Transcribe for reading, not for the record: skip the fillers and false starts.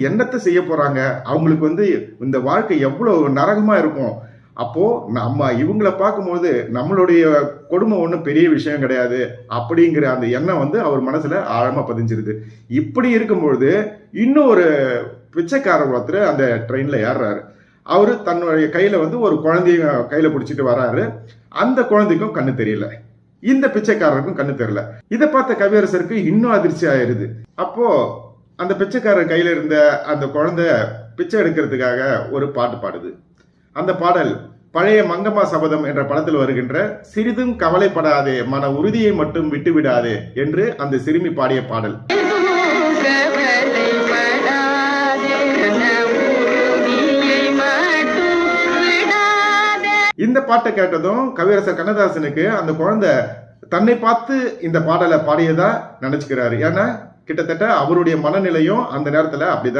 என்னத்தை செய்ய போறாங்க, அவங்களுக்கு இந்த வாழ்க்கை எவ்வளவு நரகமா இருக்கும். அப்போ நம்ம இவங்களை பார்க்கும்போது நம்மளுடைய கொடுமை ஒன்றும் பெரிய விஷயம் கிடையாது அப்படிங்கிற அந்த எண்ணம் அவர் மனசுல ஆழமா பதிஞ்சிருது. இப்படி இருக்கும்பொழுது இன்னும் ஒரு பிச்சைக்காரர் ஒருத்தர் அந்த ட்ரெயின்ல ஏறுறாரு. அவரு தன்னுடைய கையில ஒரு குழந்தைய கையில பிடிச்சிட்டு வராரு. அந்த குழந்தைக்கும் கண்ணு தெரியல, இந்த பிச்சைக்காரருக்கும் கண்ணு தெரியல. இதை பார்த்த கவியரசருக்கு இன்னும் அதிர்ச்சி ஆயிருது. அப்போ அந்த பிச்சைக்காரர் கையில இருந்த அந்த குழந்தை பிச்சை எடுக்கிறதுக்காக ஒரு பாட்டு பாடுது. அந்த பாடல் பழைய மங்கம்மா சபதம் என்ற படத்தில் வருகின்ற சிறிதும் கவலைப்படாதே மன உறுதியை மட்டும் விட்டு விடாதே என்று அந்த சிறுமி பாடிய பாடல். இந்த பாட்டை கேட்டதும் கவியரசர் கண்ணதாசனுக்கு அந்த குழந்தை தன்னை பார்த்து இந்த பாடலை பாடியதா நினைச்சுக்கிறாரு. ஏன்னா கிட்டத்தட்ட அவருடைய மனநிலையும் அந்த நேரத்துல அப்படிதான்.